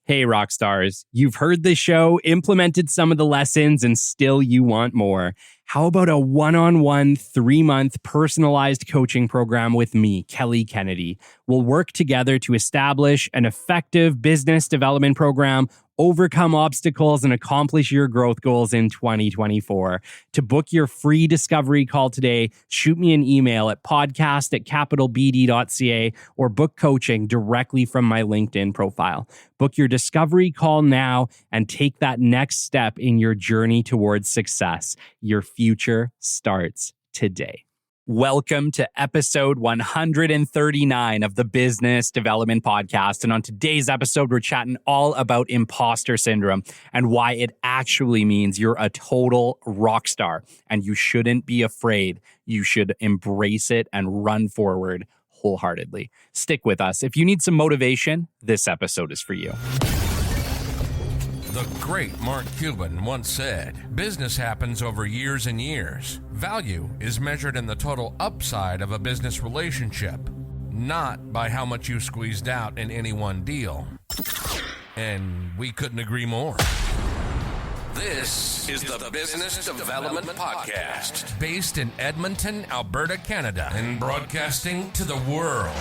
Hey, rock stars, you've heard the show, implemented some of the lessons, and still you want more. How about a one-on-one, 3-month personalized coaching program with me, Kelly Kennedy? We'll work together to establish an effective business development program, overcome obstacles, and accomplish your growth goals in 2024. To book your free discovery call today, shoot me an email at podcast@capitalbd.ca or book coaching directly from my LinkedIn profile. Book your discovery call now and take that next step in your journey towards success. Your future starts today. Welcome to episode 139 of the Business Development Podcast. And on today's episode, we're chatting all about imposter syndrome and why it actually means you're a total rock star and you shouldn't be afraid. You should embrace it and run forward wholeheartedly. Stick with us. If you need some motivation, this episode is for you. The great Mark Cuban once said, "Business happens over years and years. Value is measured in the total upside of a business relationship, not by how much you squeezed out in any one deal." And we couldn't agree more. This is the Business Development Podcast, based in Edmonton, Alberta, Canada, and broadcasting to the world.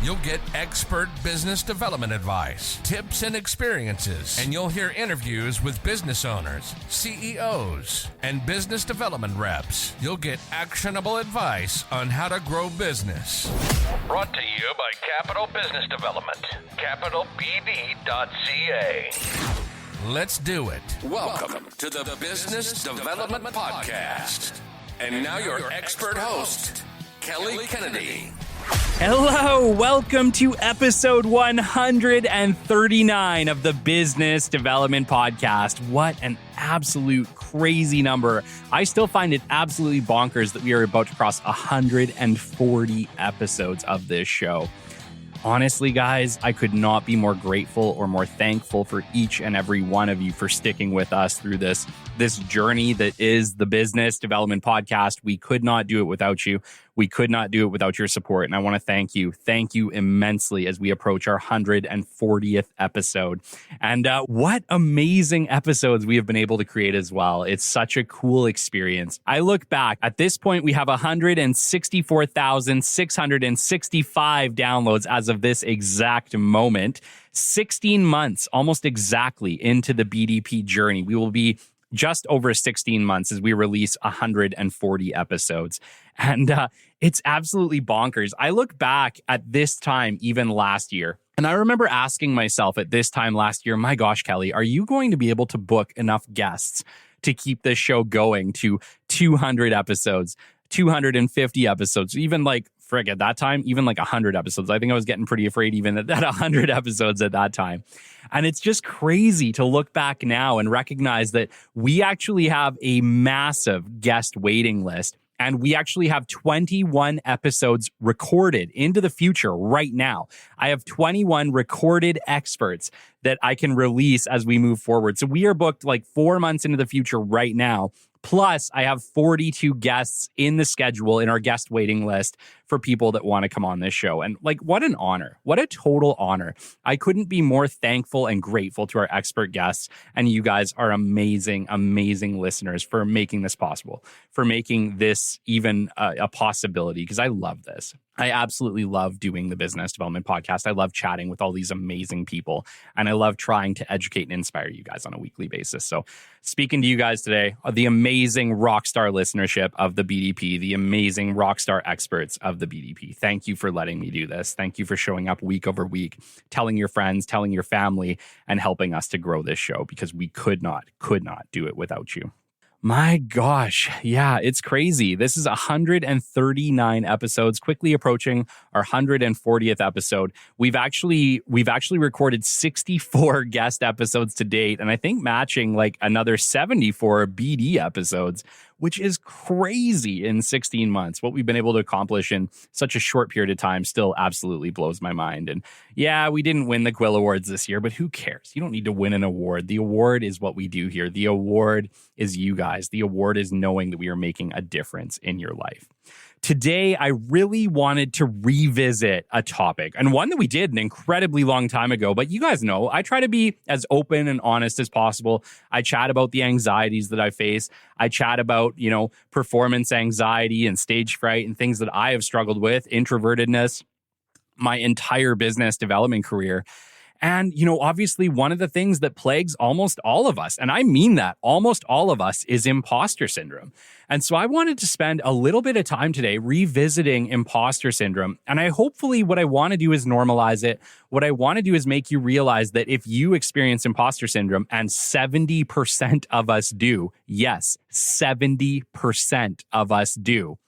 You'll get expert business development advice, tips, and experiences, and you'll hear interviews with business owners, CEOs, and business development reps. You'll get actionable advice on how to grow business. Brought to you by Capital Business Development, capitalbd.ca. Let's do it. Welcome to the Business Development Podcast. And now your expert host, Kelly Kennedy. Hello, welcome to episode 139 of the Business Development Podcast. What an absolute crazy number. I still find it absolutely bonkers that we are about to cross 140 episodes of this show. Honestly, guys, I could not be more grateful or more thankful for each and every one of you for sticking with us through this journey that is the Business Development Podcast. We could not do it without you. We could not do it without your support. And I want to thank you. Thank you immensely as we approach our 140th episode. And what amazing episodes we have been able to create as well. It's such a cool experience. I look back, at this point, we have 164,665 downloads as of this exact moment. 16 months, almost exactly, into the BDP journey. We will be just over 16 months as we release 140 episodes. And it's absolutely bonkers. I look back at this time, even last year, and I remember asking myself at this time last year, my gosh, Kelly, are you going to be able to book enough guests to keep this show going to 200 episodes, 250 episodes, even like, frig, at that time, even like 100 episodes. I think I was getting pretty afraid even at that 100 episodes at that time. And it's just crazy to look back now and recognize that we actually have a massive guest waiting list. And we actually have 21 episodes recorded into the future right now. I have 21 recorded experts that I can release as we move forward. So we are booked like 4 months into the future right now. Plus, I have 42 guests in the schedule in our guest waiting list for people that want to come on this show. And like, what an honor. What a total honor. I couldn't be more thankful and grateful to our expert guests. And you guys are amazing, amazing listeners for making this possible, for making this even a possibility, because I love this. I absolutely love doing the Business Development Podcast. I love chatting with all these amazing people, and I love trying to educate and inspire you guys on a weekly basis. So speaking to you guys today are the amazing rock star listenership of the BDP, the amazing rock star experts of the BDP. Thank you for letting me do this. Thank you for showing up week over week, telling your friends, telling your family, and helping us to grow this show, because we could not do it without you. My gosh. Yeah, it's crazy. This is 139 episodes, quickly approaching our 140th episode. We've actually recorded 64 guest episodes to date, and I think matching like another 74 BD episodes, which is crazy in 16 months. What we've been able to accomplish in such a short period of time still absolutely blows my mind. And yeah, we didn't win the Quill Awards this year, but who cares? You don't need to win an award. The award is what we do here. The award is you guys. The award is knowing that we are making a difference in your life. Today, I really wanted to revisit a topic, and one that we did an incredibly long time ago, but you guys know, I try to be as open and honest as possible. I chat about the anxieties that I face. I chat about, performance anxiety and stage fright and things that I have struggled with, introvertedness, my entire business development career. And, obviously one of the things that plagues almost all of us, and I mean that, almost all of us, is imposter syndrome. And so I wanted to spend a little bit of time today revisiting imposter syndrome. And what I want to do is normalize it. What I want to do is make you realize that if you experience imposter syndrome, and 70% of us do, yes, 70% of us do,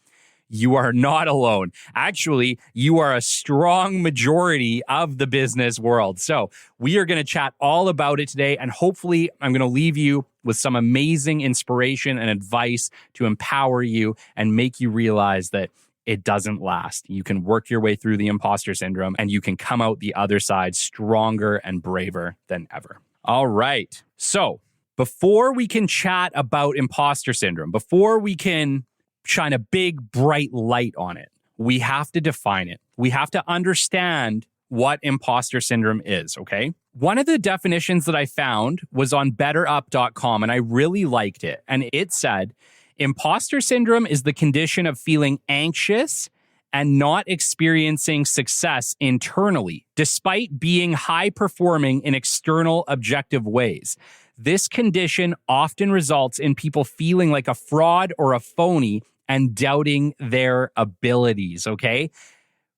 you are not alone. Actually, you are a strong majority of the business world. So we are going to chat all about it today. And hopefully I'm going to leave you with some amazing inspiration and advice to empower you and make you realize that it doesn't last. You can work your way through the imposter syndrome and you can come out the other side stronger and braver than ever. All right. So before we can chat about imposter syndrome, before we can shine a big, bright light on it, we have to define it. We have to understand what imposter syndrome is, okay? One of the definitions that I found was on betterup.com, and I really liked it. And it said, imposter syndrome is the condition of feeling anxious and not experiencing success internally, despite being high-performing in external objective ways. This condition often results in people feeling like a fraud or a phony and doubting their abilities, okay?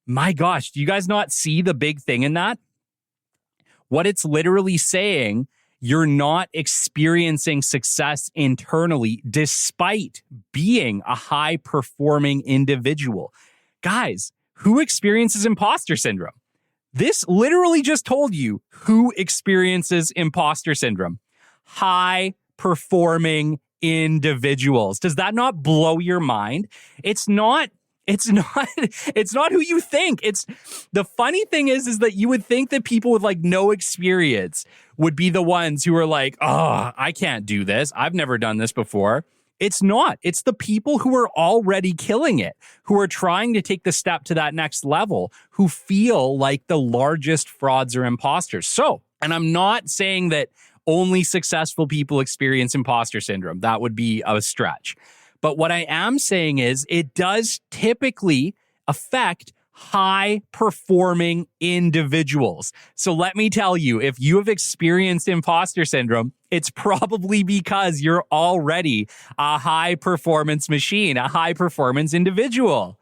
My gosh, do you guys not see the big thing in that? What it's literally saying, you're not experiencing success internally despite being a high-performing individual. Guys, who experiences imposter syndrome? This literally just told you who experiences imposter syndrome. High-performing individuals. Does that not blow your mind? It's not who you think. It's the funny thing is that you would think that people with like no experience would be the ones who are like, oh, I can't do this. I've never done this before. It's not. It's the people who are already killing it, who are trying to take the step to that next level, who feel like the largest frauds or imposters. So, and I'm not saying that only successful people experience imposter syndrome. That would be a stretch. But what I am saying is it does typically affect high-performing individuals. So let me tell you, if you have experienced imposter syndrome, it's probably because you're already a high-performance machine, a high-performance individual.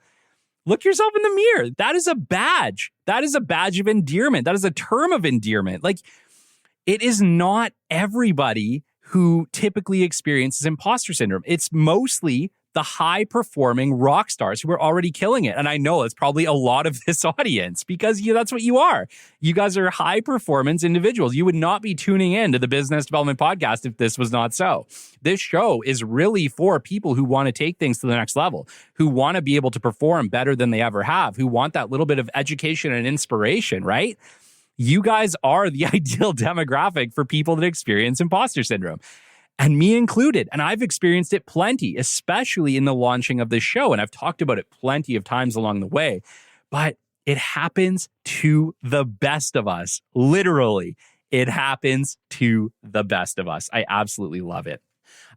Look yourself in the mirror. That is a badge. That is a badge of endearment. That is a term of endearment. Like, it is not everybody who typically experiences imposter syndrome. It's mostly the high-performing rock stars who are already killing it. And I know it's probably a lot of this audience because that's what you are. You guys are high-performance individuals. You would not be tuning in to the Business Development Podcast if this was not so. This show is really for people who want to take things to the next level, who want to be able to perform better than they ever have, who want that little bit of education and inspiration, right? You guys are the ideal demographic for people that experience imposter syndrome, and me included. And I've experienced it plenty, especially in the launching of this show. And I've talked about it plenty of times along the way, but it happens to the best of us. Literally, it happens to the best of us. I absolutely love it.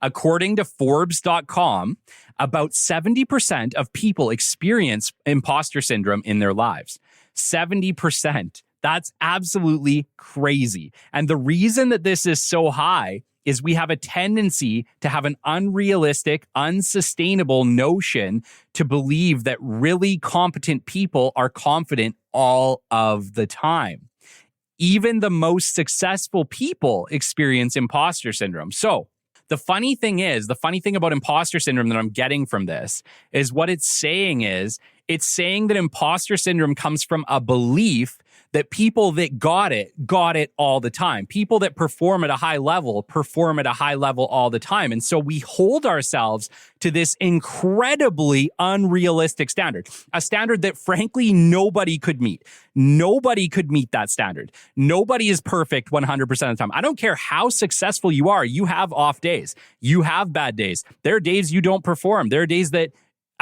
According to Forbes.com, about 70% of people experience imposter syndrome in their lives. 70%. That's absolutely crazy. And the reason that this is so high is we have a tendency to have an unrealistic, unsustainable notion to believe that really competent people are confident all of the time. Even the most successful people experience imposter syndrome. So the funny thing about imposter syndrome that I'm getting from this is what it's saying that imposter syndrome comes from a belief that people that got it all the time. People that perform at a high level all the time. And so we hold ourselves to this incredibly unrealistic standard, a standard that frankly nobody could meet. Nobody could meet that standard. Nobody is perfect 100% of the time. I don't care how successful you are. You have off days. You have bad days. There are days you don't perform. There are days that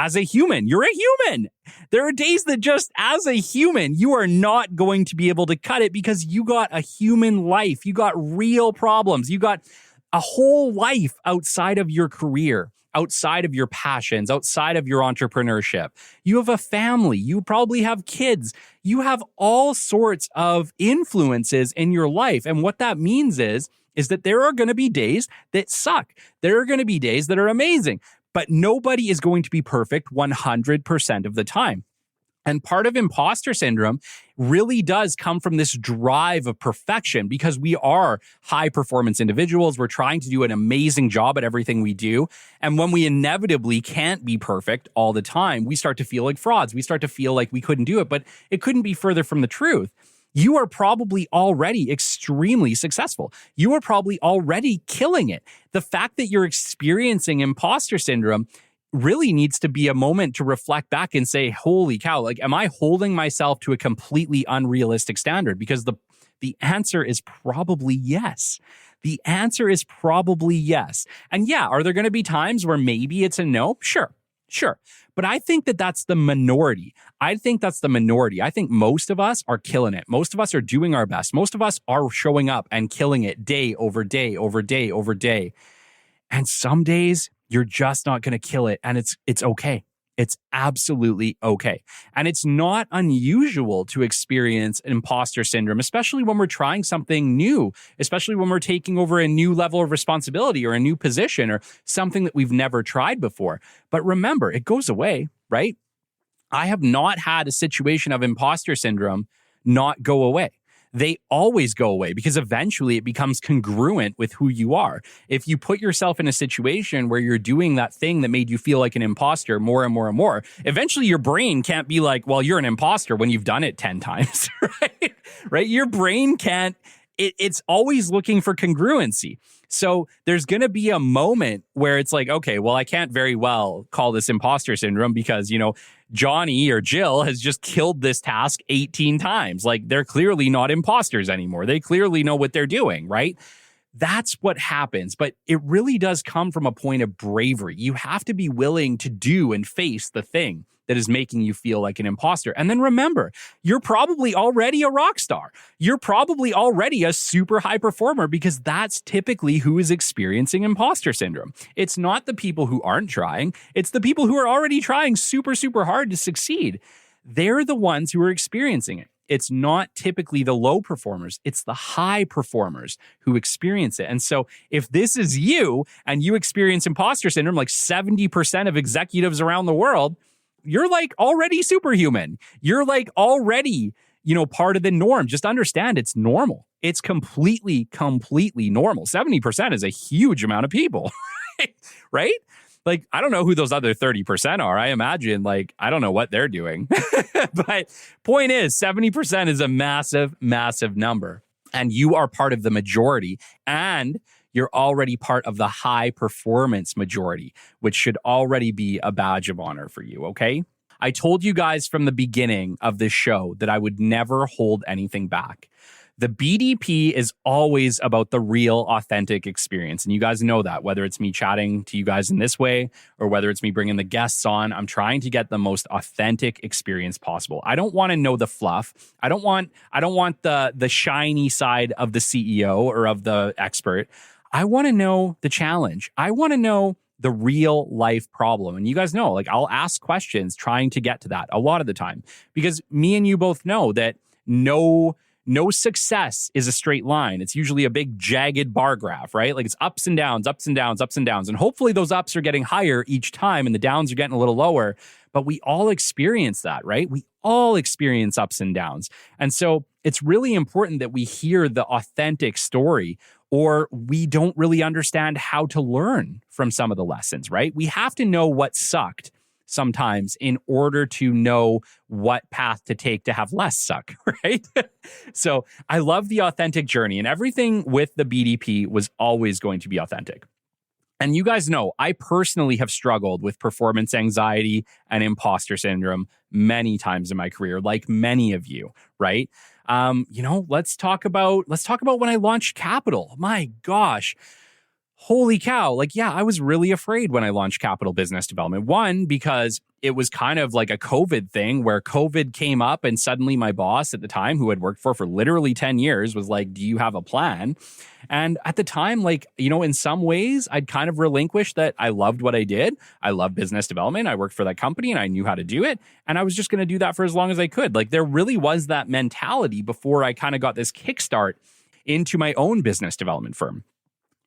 as a human. You're a human. There are days that just as a human, you are not going to be able to cut it because you got a human life. You got real problems. You got a whole life outside of your career, outside of your passions, outside of your entrepreneurship. You have a family. You probably have kids. You have all sorts of influences in your life. And what that means is that there are going to be days that suck. There are going to be days that are amazing, but nobody is going to be perfect 100% of the time. And part of imposter syndrome really does come from this drive of perfection because we are high performance individuals. We're trying to do an amazing job at everything we do. And when we inevitably can't be perfect all the time, we start to feel like frauds. We start to feel like we couldn't do it, but it couldn't be further from the truth. You are probably already extremely successful. You are probably already killing it. The fact that you're experiencing imposter syndrome really needs to be a moment to reflect back and say, holy cow, like, am I holding myself to a completely unrealistic standard? Because the answer is probably yes. The answer is probably yes. And yeah, are there going to be times where maybe it's a no? Sure. But I think that that's the minority. I think most of us are killing it. Most of us are doing our best. Most of us are showing up and killing it day over day over day over day. And some days you're just not going to kill it. And it's okay. It's absolutely okay. And it's not unusual to experience imposter syndrome, especially when we're trying something new, especially when we're taking over a new level of responsibility or a new position or something that we've never tried before. But remember, it goes away, right? I have not had a situation of imposter syndrome not go away. They always go away because eventually it becomes congruent with who you are. If you put yourself in a situation where you're doing that thing that made you feel like an imposter more and more and more, eventually your brain can't be like, well, you're an imposter when you've done it 10 times, right? Right? Your brain can't, it's always looking for congruency. So there's going to be a moment where it's like, okay, well, I can't very well call this imposter syndrome because, Johnny or Jill has just killed this task 18 times. Like, they're clearly not imposters anymore. They clearly know what they're doing, right? That's what happens. But it really does come from a point of bravery. You have to be willing to do and face the thing that is making you feel like an imposter. And then remember, you're probably already a rock star. You're probably already a super high performer because that's typically who is experiencing imposter syndrome. It's not the people who aren't trying. It's the people who are already trying super, super hard to succeed. They're the ones who are experiencing it. It's not typically the low performers. It's the high performers who experience it. And so if this is you and you experience imposter syndrome, like 70% of executives around the world, you're like already superhuman. You're like already, part of the norm. Just understand it's normal. It's completely normal. 70% is a huge amount of people, right? Like, I don't know who those other 30% are. I imagine, I don't know what they're doing. But point is, 70% is a massive, massive number. And you are part of the majority. And you're already part of the high performance majority, which should already be a badge of honor for you, okay? I told you guys from the beginning of this show that I would never hold anything back. The BDP is always about the real, authentic experience. And you guys know that, whether it's me chatting to you guys in this way or whether it's me bringing the guests on, I'm trying to get the most authentic experience possible. I don't want to know the fluff. I don't want the shiny side of the CEO or of the expert. I want to know the challenge. I want to know the real life problem. And you guys know, I'll ask questions trying to get to that a lot of the time because me and you both know that no success is a straight line. It's usually a big jagged bar graph, right? It's ups and downs, ups and downs, ups and downs. And hopefully those ups are getting higher each time and the downs are getting a little lower. But we all experience that, right? We all experience ups and downs. And so it's really important that we hear the authentic story, or we don't really understand how to learn from some of the lessons, right? We have to know what sucked sometimes in order to know what path to take to have less suck, right? So I love the authentic journey, and everything with the BDP was always going to be authentic. And you guys know, I personally have struggled with performance anxiety and imposter syndrome many times in my career, like many of you, right? Let's talk about when I launched Capital. My gosh. holy cow, like, yeah, I was really afraid when I launched Capital Business Development. One, because it was kind of like a COVID thing where COVID came up and suddenly my boss at the time, who had worked for literally 10 years, was like, do you have a plan? And at the time, like, in some ways, I'd kind of relinquished that I loved what I did. I love business development. I worked for that company and I knew how to do it. And I was just going to do that for as long as I could. Like, there really was that mentality before I kind of got this kickstart into my own business development firm.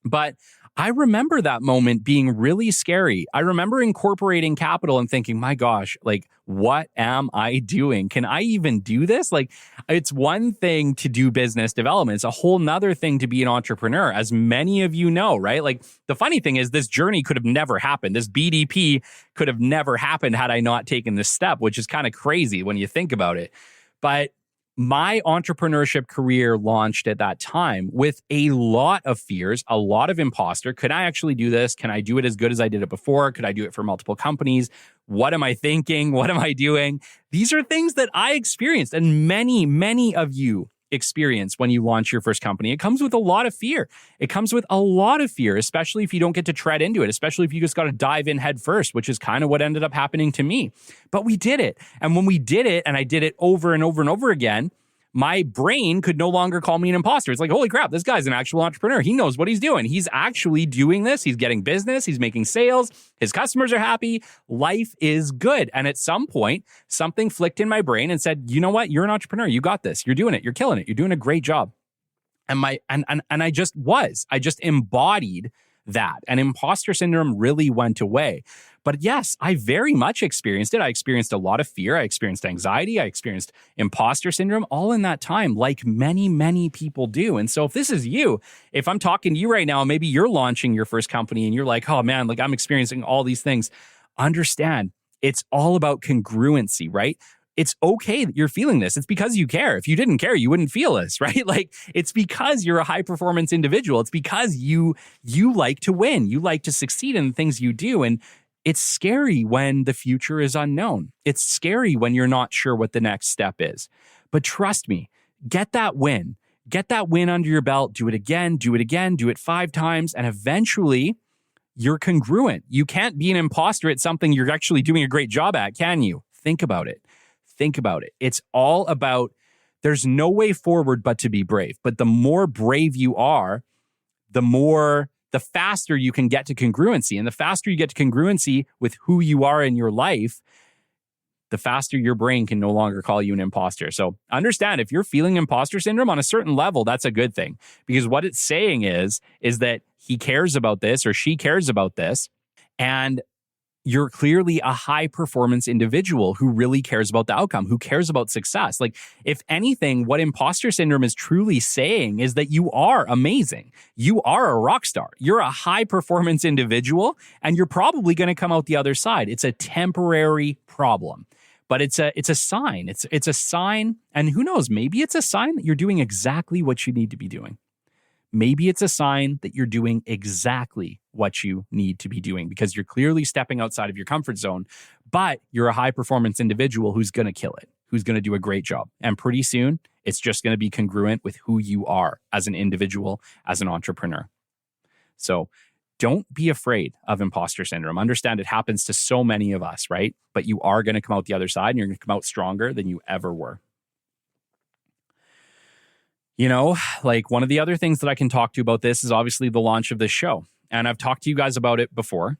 But I remember that moment being really scary. I remember incorporating capital and thinking, my gosh, like, what am I doing? Can I even do this? Like, it's one thing to do business development. It's a whole nother thing to be an entrepreneur, as many of you know, right? Like, the funny thing is this journey could have never happened. This BDP could have never happened had I not taken this step, which is kind of crazy when you think about it. But my entrepreneurship career launched at that time with a lot of fears, a lot of imposter. Could I actually do this? Can I do it as good as I did it before? Could I do it for multiple companies? What am I thinking? What am I doing? These are things that I experienced, and many, many of you experience when you launch your first company. It comes with a lot of fear. It comes with a lot of fear, especially if you don't get to tread into it, especially if you just got to dive in head first, which is kind of what ended up happening to me. But we did it. And when we did it, and I did it over and over and over again, my brain could no longer call me an imposter. It's like, holy crap, this guy's an actual entrepreneur. He knows what he's doing. He's actually doing this. He's getting business. He's making sales. His customers are happy. Life is good. And at some point, something flicked in my brain and said, you know what? You're an entrepreneur. You got this. You're doing it. You're killing it. You're doing a great job. And I just embodied that. And imposter syndrome really went away. But yes, I very much experienced it. I experienced a lot of fear. I experienced anxiety. I experienced imposter syndrome all in that time, like many, many people do. And so if this is you, if I'm talking to you right now, maybe you're launching your first company and you're like, oh man, like I'm experiencing all these things. Understand, it's all about congruency, right? It's okay that you're feeling this. It's because you care. If you didn't care, you wouldn't feel this, right? Like, it's because you're a high performance individual. It's because you like to win. You like to succeed in the things you do. And it's scary when the future is unknown. It's scary when you're not sure what the next step is. But trust me, get that win. Get that win under your belt. Do it again, do it 5 times. And eventually you're congruent. You can't be an imposter at something you're actually doing a great job at, can you? Think about it. Think about it. It's all about, there's no way forward but to be brave. But the more brave you are, the faster you can get to congruency. And the faster you get to congruency with who you are in your life, the faster your brain can no longer call you an imposter. So understand, if you're feeling imposter syndrome on a certain level, that's a good thing. Because what it's saying is that he cares about this or she cares about this. And you're clearly a high performance individual who really cares about the outcome, who cares about success. Like, if anything, what imposter syndrome is truly saying is that you are amazing. You are a rock star. You're a high performance individual, and you're probably going to come out the other side. It's a temporary problem, but it's a sign. It's a sign. And who knows, maybe it's a sign that you're doing exactly what you need to be doing. Maybe it's a sign that you're doing exactly what you need to be doing because you're clearly stepping outside of your comfort zone, but you're a high performance individual who's going to kill it, who's going to do a great job. And pretty soon, it's just going to be congruent with who you are as an individual, as an entrepreneur. So don't be afraid of imposter syndrome. Understand it happens to so many of us, right? But you are going to come out the other side and you're going to come out stronger than you ever were. You know, like, one of the other things that I can talk to you about this is obviously the launch of this show. And I've talked to you guys about it before.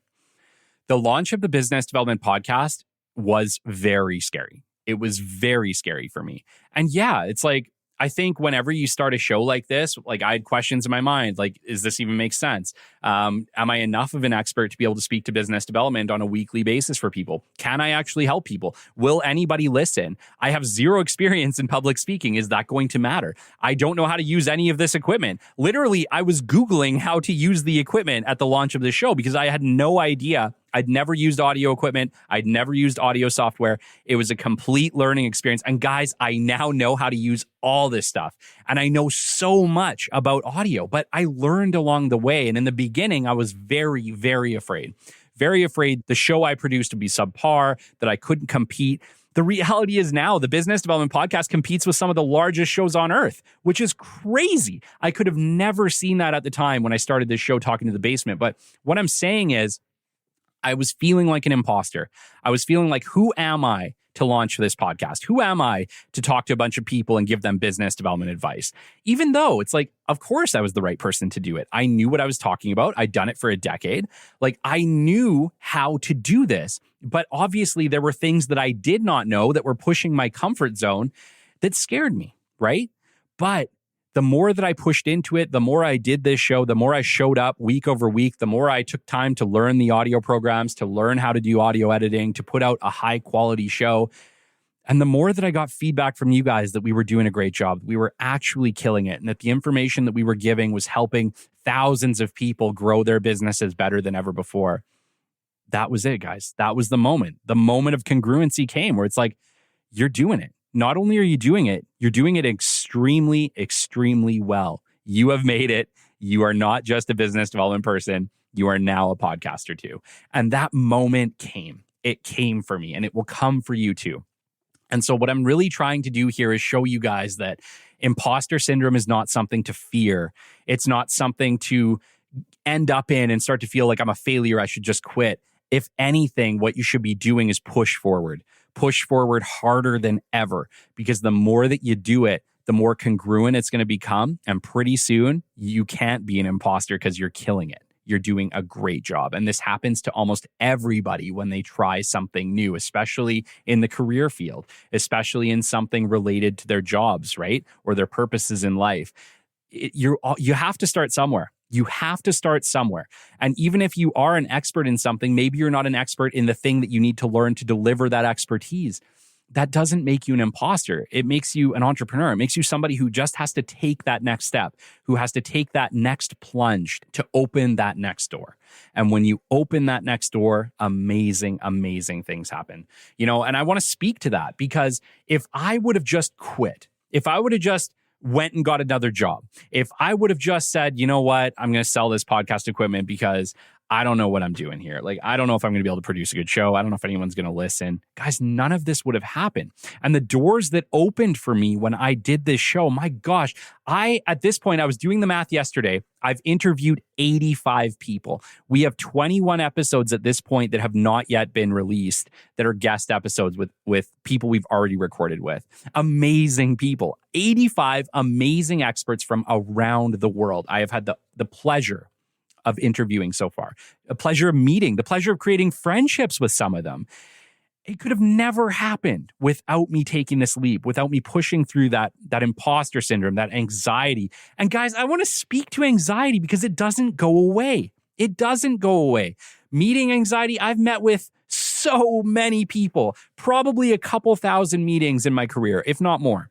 The launch of the Business Development Podcast was very scary. It was very scary for me. And yeah, it's like, I think whenever you start a show like this, like, I had questions in my mind, like, does this even make sense? Am I enough of an expert to be able to speak to business development on a weekly basis for people? Can I actually help people? Will anybody listen? I have zero experience in public speaking. Is that going to matter? I don't know how to use any of this equipment. Literally, I was Googling how to use the equipment at the launch of the show because I had no idea. I'd never used audio equipment. I'd never used audio software. It was a complete learning experience. And guys, I now know how to use all this stuff. And I know so much about audio, but I learned along the way. And in the beginning, I was very, very afraid. Very afraid the show I produced would be subpar, that I couldn't compete. The reality is now the Business Development Podcast competes with some of the largest shows on earth, which is crazy. I could have never seen that at the time when I started this show talking to the basement. But what I'm saying is I was feeling like an imposter. I was feeling like, who am I to launch this podcast? Who am I to talk to a bunch of people and give them business development advice? Even though it's like, of course I was the right person to do it. I knew what I was talking about. I'd done it for a decade. Like, I knew how to do this. But obviously there were things that I did not know that were pushing my comfort zone that scared me, right? But the more that I pushed into it, the more I did this show, the more I showed up week over week, the more I took time to learn the audio programs, to learn how to do audio editing, to put out a high quality show. And the more that I got feedback from you guys that we were doing a great job, we were actually killing it, and that the information that we were giving was helping thousands of people grow their businesses better than ever before. That was it, guys. That was the moment. The moment of congruency came where it's like, you're doing it. Not only are you doing it, you're doing it extremely, extremely well. You have made it. You are not just a business development person. You are now a podcaster too. And that moment came. It came for me, and it will come for you too. And so what I'm really trying to do here is show you guys that imposter syndrome is not something to fear. It's not something to end up in and start to feel like I'm a failure, I should just quit. If anything, what you should be doing is push forward harder than ever, because the more that you do it, the more congruent it's going to become. And pretty soon you can't be an imposter because you're killing it. You're doing a great job. And this happens to almost everybody when they try something new, especially in the career field, especially in something related to their jobs, right? Or their purposes in life. You have to start somewhere. You have to start somewhere. And even if you are an expert in something, maybe you're not an expert in the thing that you need to learn to deliver that expertise. That doesn't make you an imposter. It makes you an entrepreneur. It makes you somebody who just has to take that next step, who has to take that next plunge to open that next door. And when you open that next door, amazing, amazing things happen. And I want to speak to that, because if I would have just quit, if I would have just went and got another job, if I would have just said, you know what, I'm going to sell this podcast equipment because I don't know what I'm doing here. Like, I don't know if I'm going to be able to produce a good show. I don't know if anyone's going to listen. Guys, none of this would have happened. And the doors that opened for me when I did this show, my gosh, at this point, I was doing the math yesterday. I've interviewed 85 people. We have 21 episodes at this point that have not yet been released that are guest episodes with people we've already recorded with. Amazing people. 85 amazing experts from around the world. I have had the pleasure of interviewing so far, a pleasure of meeting, the pleasure of creating friendships with some of them. It could have never happened without me taking this leap, without me pushing through that imposter syndrome, that anxiety. And guys, I want to speak to anxiety because it doesn't go away. It doesn't go away. Meeting anxiety, I've met with so many people, probably a couple thousand meetings in my career, if not more.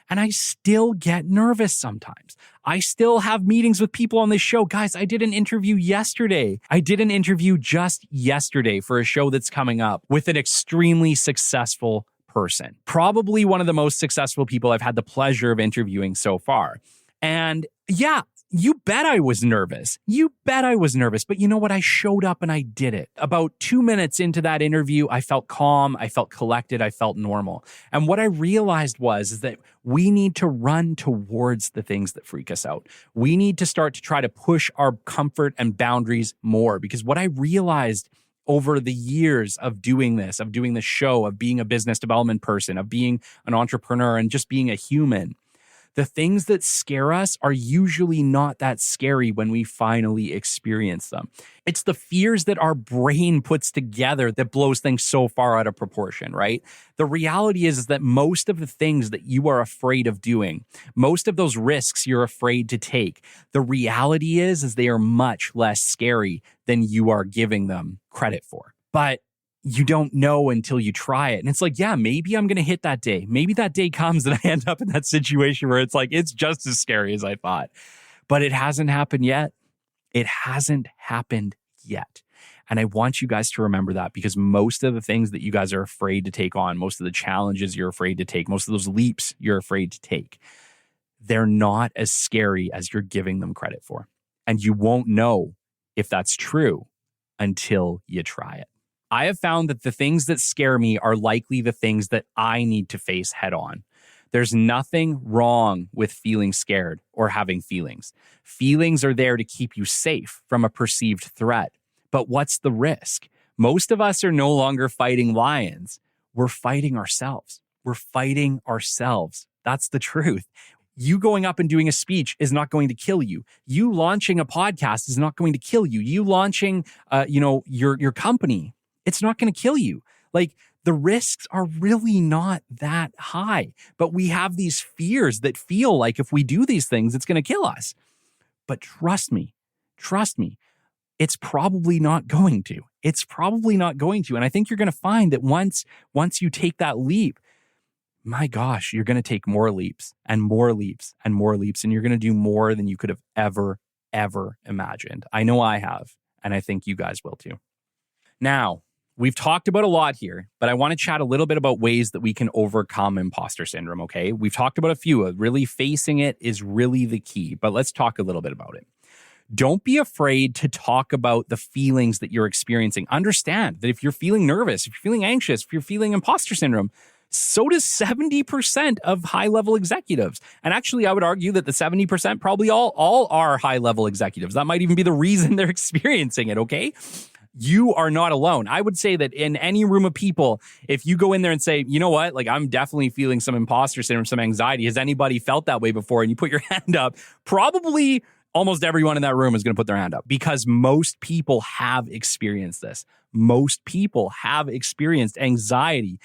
And I still get nervous sometimes. I still have meetings with people on this show. Guys, I did an interview yesterday. I did an interview just yesterday for a show that's coming up with an extremely successful person. Probably one of the most successful people I've had the pleasure of interviewing so far. And yeah, you bet I was nervous. But you know what? I showed up and I did it. About 2 minutes into that interview, I felt calm, I felt collected, I felt normal. And what I realized is that we need to run towards the things that freak us out. We need to start to try to push our comfort and boundaries more, because what I realized over the years of doing this, of doing the show, of being a business development person, of being an entrepreneur and just being a human, the things that scare us are usually not that scary when we finally experience them. It's the fears that our brain puts together that blows things so far out of proportion, right? The reality is that most of the things that you are afraid of doing, most of those risks you're afraid to take, the reality is they are much less scary than you are giving them credit for. But you don't know until you try it. And it's like, yeah, maybe I'm going to hit that day. Maybe that day comes and I end up in that situation where it's like, it's just as scary as I thought. But it hasn't happened yet. It hasn't happened yet. And I want you guys to remember that, because most of the things that you guys are afraid to take on, most of the challenges you're afraid to take, most of those leaps you're afraid to take, they're not as scary as you're giving them credit for. And you won't know if that's true until you try it. I have found that the things that scare me are likely the things that I need to face head on. There's nothing wrong with feeling scared or having feelings. Feelings are there to keep you safe from a perceived threat. But what's the risk? Most of us are no longer fighting lions. We're fighting ourselves. We're fighting ourselves. That's the truth. You going up and doing a speech is not going to kill you. You launching a podcast is not going to kill you. You launching, your company, it's not going to kill you. Like, the risks are really not that high, but we have these fears that feel like if we do these things, it's going to kill us. But trust me, it's probably not going to. It's probably not going to. And I think you're going to find that once you take that leap, my gosh, you're going to take more leaps and more leaps and more leaps, and you're going to do more than you could have ever imagined. I know I have, and I think you guys will too. Now, we've talked about a lot here, but I want to chat a little bit about ways that we can overcome imposter syndrome, okay? We've talked about a few. Really facing it is really the key, but let's talk a little bit about it. Don't be afraid to talk about the feelings that you're experiencing. Understand that if you're feeling nervous, if you're feeling anxious, if you're feeling imposter syndrome, so does 70% of high-level executives. And actually, I would argue that the 70% probably all are high-level executives. That might even be the reason they're experiencing it, okay? You are not alone. I would say that in any room of people, if you go in there and say, you know what, like, I'm definitely feeling some imposter syndrome, some anxiety. Has anybody felt that way before? And you put your hand up, probably almost everyone in that room is going to put their hand up, because most people have experienced this. Most people have experienced anxiety,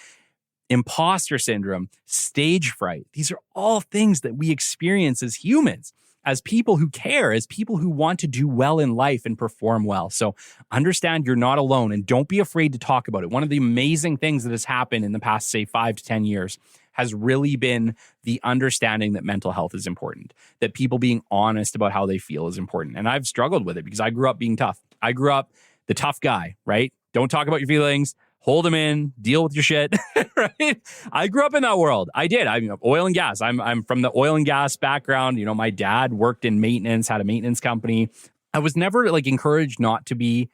imposter syndrome, stage fright. These are all things that we experience as humans, as people who care, as people who want to do well in life and perform well. So understand you're not alone, and don't be afraid to talk about it. One of the amazing things that has happened in the past, say, 5 to 10 years has really been the understanding that mental health is important, that people being honest about how they feel is important. And I've struggled with it because I grew up being tough. I grew up the tough guy, right? Don't talk about your feelings. Hold them in, deal with your shit, right? I grew up in that world. I did. I mean, oil and gas. I'm from the oil and gas background. You know, my dad worked in maintenance, had a maintenance company. I was never like encouraged not to be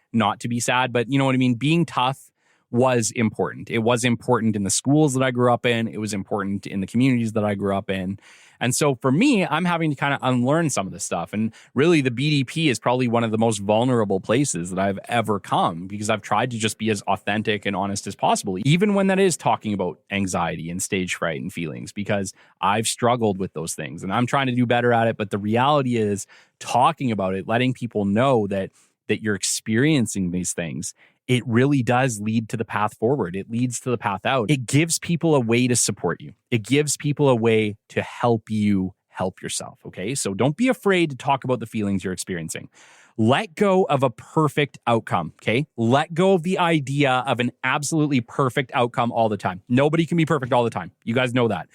sad, but you know what I mean? Being tough was important. It was important in the schools that I grew up in. It was important in the communities that I grew up in. And so for me, I'm having to kind of unlearn some of this stuff. And really, the BDP is probably one of the most vulnerable places that I've ever come, because I've tried to just be as authentic and honest as possible, even when that is talking about anxiety and stage fright and feelings, because I've struggled with those things and I'm trying to do better at it. But the reality is, talking about it, letting people know that you're experiencing these things, it really does lead to the path forward. It leads to the path out. It gives people a way to support you. It gives people a way to help you help yourself, okay? So don't be afraid to talk about the feelings you're experiencing. Let go of a perfect outcome, okay? Let go of the idea of an absolutely perfect outcome all the time. Nobody can be perfect all the time. You guys know that.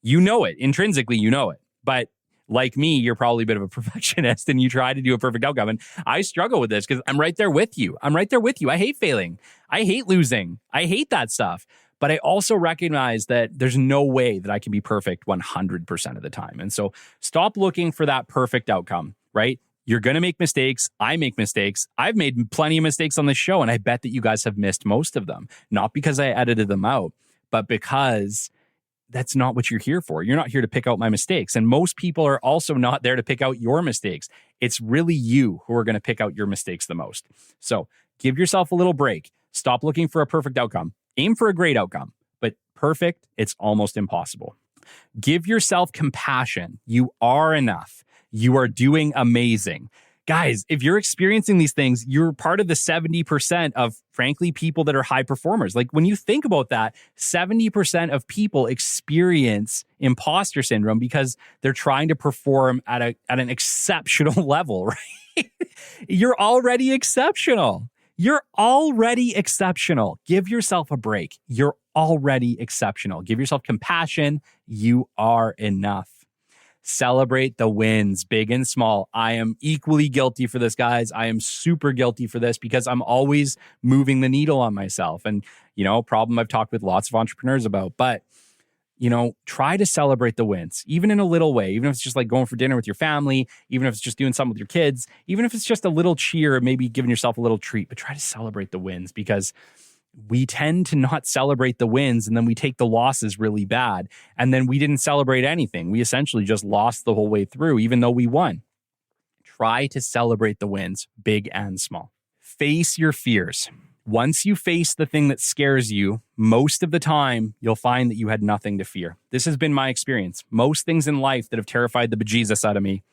You know it. Intrinsically, you know it. But like me, you're probably a bit of a perfectionist and you try to do a perfect outcome. And I struggle with this because I'm right there with you. I hate failing. I hate losing. I hate that stuff. But I also recognize that there's no way that I can be perfect 100% of the time. And so stop looking for that perfect outcome, right? You're going to make mistakes. I make mistakes. I've made plenty of mistakes on this show, and I bet that you guys have missed most of them. Not because I edited them out, but because that's not what you're here for. You're not here to pick out my mistakes. And most people are also not there to pick out your mistakes. It's really you who are going to pick out your mistakes the most. So give yourself a little break. Stop looking for a perfect outcome. Aim for a great outcome. But perfect, it's almost impossible. Give yourself compassion. You are enough. You are doing amazing. Guys, if you're experiencing these things, you're part of the 70% of, frankly, people that are high performers. Like, when you think about that, 70% of people experience imposter syndrome because they're trying to perform at an exceptional level, right? You're already exceptional. You're already exceptional. Give yourself a break. You're already exceptional. Give yourself compassion. You are enough. Celebrate the wins, big and small. I am equally guilty for this, guys. I am super guilty for this because I'm always moving the needle on myself. And, you know, problem I've talked with lots of entrepreneurs about. But, you know, try to celebrate the wins, even in a little way, even if it's just like going for dinner with your family, even if it's just doing something with your kids, even if it's just a little cheer, maybe giving yourself a little treat, but try to celebrate the wins, because we tend to not celebrate the wins, and then we take the losses really bad. And then we didn't celebrate anything. We essentially just lost the whole way through, even though we won. Try to celebrate the wins, big and small. Face your fears. Once you face the thing that scares you, most of the time, you'll find that you had nothing to fear. This has been my experience. Most things in life that have terrified the bejesus out of me,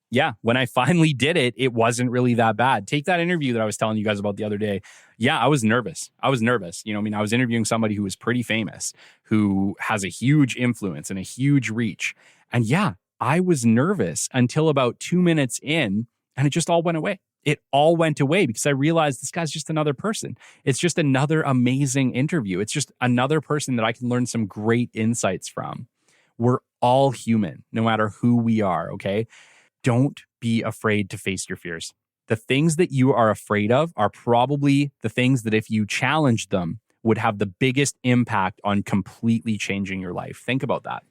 yeah, when I finally did it, it wasn't really that bad. Take that interview that I was telling you guys about the other day. Yeah, I was nervous. I was interviewing somebody who was pretty famous, who has a huge influence and a huge reach. And yeah, I was nervous until about 2 minutes in, and it just all went away. It all went away because I realized this guy's just another person. It's just another amazing interview. It's just another person that I can learn some great insights from. We're all human, no matter who we are, okay? Don't be afraid to face your fears. The things that you are afraid of are probably the things that if you challenge them would have the biggest impact on completely changing your life. Think about that.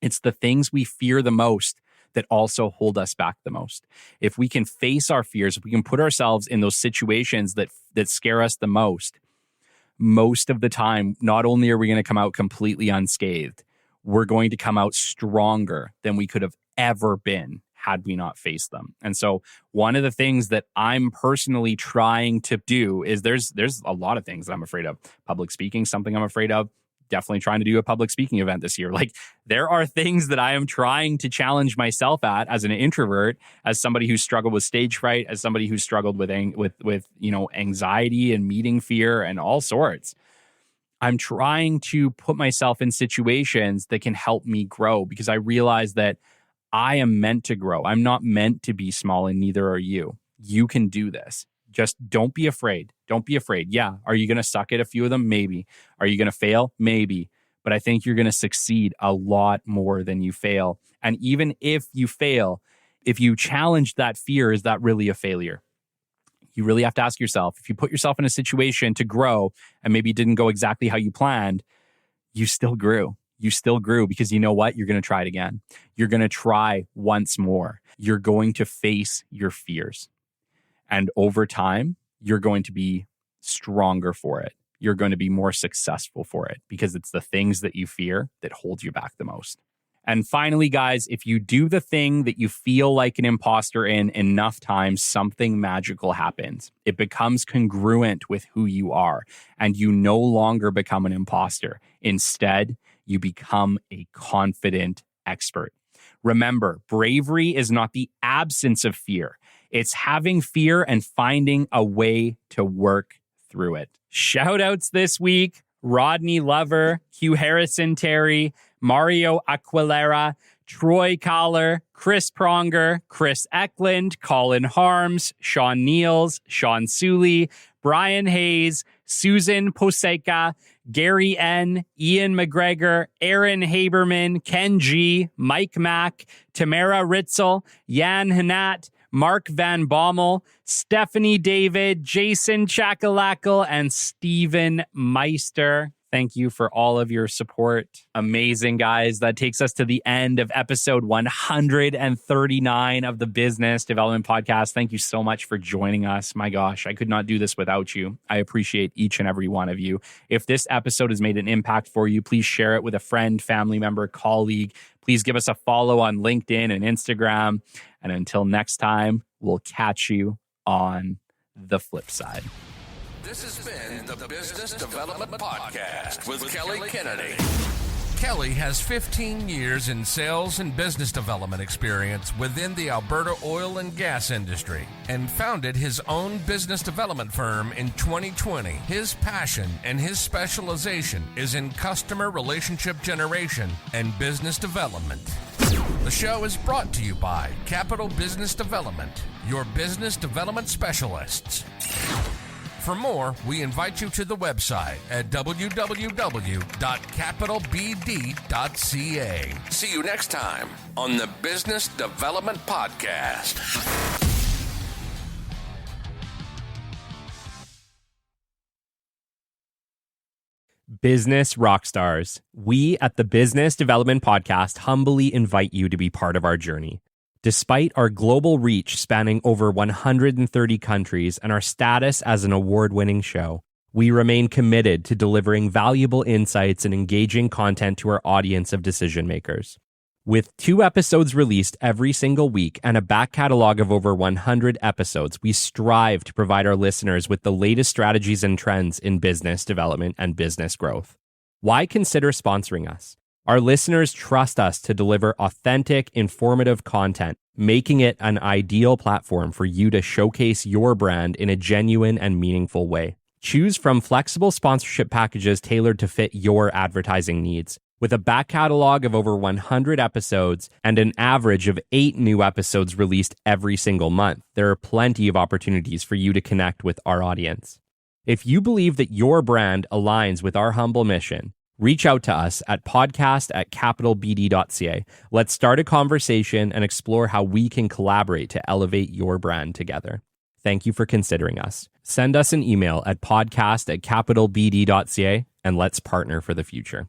It's the things we fear the most that also hold us back the most. If we can face our fears, if we can put ourselves in those situations that scare us the most of the time, not only are we going to come out completely unscathed, we're going to come out stronger than we could have ever been had we not faced them. And so one of the things that I'm personally trying to do is there's a lot of things that I'm afraid of. Public speaking, something I'm afraid of. Definitely trying to do a public speaking event this year. Like, there are things that I am trying to challenge myself at as an introvert, as somebody who's struggled with stage fright, as somebody who's struggled with anxiety and meeting fear and all sorts. I'm trying to put myself in situations that can help me grow, because I realize that I am meant to grow. I'm not meant to be small, and neither are you. You can do this. Just don't be afraid. Don't be afraid. Yeah. Are you going to suck at a few of them? Maybe. Are you going to fail? Maybe. But I think you're going to succeed a lot more than you fail. And even if you fail, if you challenge that fear, is that really a failure? You really have to ask yourself, if you put yourself in a situation to grow and maybe it didn't go exactly how you planned, you still grew. You still grew, because you know what? You're going to try it again. You're going to try once more. You're going to face your fears. And over time, you're going to be stronger for it. You're going to be more successful for it, because it's the things that you fear that hold you back the most. And finally, guys, if you do the thing that you feel like an imposter in enough times, something magical happens. It becomes congruent with who you are, and you no longer become an imposter. Instead, you become a confident expert. Remember, bravery is not the absence of fear. It's having fear and finding a way to work through it. Shout outs this week: Rodney Lover, Hugh Harrison Terry, Mario Aquilera, Troy Collar, Chris Pronger, Chris Eklund, Colin Harms, Sean Niels, Sean Suley, Brian Hayes, Susan Poseca, Gary N., Ian McGregor, Aaron Haberman, Ken G., Mike Mack, Tamara Ritzel, Jan Hanat, Mark Van Bommel, Stephanie David, Jason Chakalakal, and Stephen Meister. Thank you for all of your support. Amazing, guys. That takes us to the end of episode 139 of the Business Development Podcast. Thank you so much for joining us. My gosh, I could not do this without you. I appreciate each and every one of you. If this episode has made an impact for you, please share it with a friend, family member, colleague. Please give us a follow on LinkedIn and Instagram. And until next time, we'll catch you on the flip side. This has been the Business Development Podcast with Kelly Kennedy. Kelly has 15 years in sales and business development experience within the Alberta oil and gas industry and founded his own business development firm in 2020. His passion and his specialization is in customer relationship generation and business development. The show is brought to you by Capital Business Development, your business development specialists. For more, we invite you to the website at www.capitalbd.ca. See you next time on the Business Development Podcast. Business Rockstars. We at the Business Development Podcast humbly invite you to be part of our journey. Despite our global reach spanning over 130 countries and our status as an award-winning show, We remain committed to delivering valuable insights and engaging content to our audience of decision makers. With 2 episodes released every single week and a back catalog of over 100 episodes, we strive to provide our listeners with the latest strategies and trends in business development and business growth. Why consider sponsoring us? Our listeners trust us to deliver authentic, informative content, making it an ideal platform for you to showcase your brand in a genuine and meaningful way. Choose from flexible sponsorship packages tailored to fit your advertising needs. With a back catalog of over 100 episodes and an average of 8 new episodes released every single month, there are plenty of opportunities for you to connect with our audience. If you believe that your brand aligns with our humble mission, reach out to us at podcast@capitalbd.ca. Let's start a conversation and explore how we can collaborate to elevate your brand together. Thank you for considering us. Send us an email at podcast@capitalbd.ca and let's partner for the future.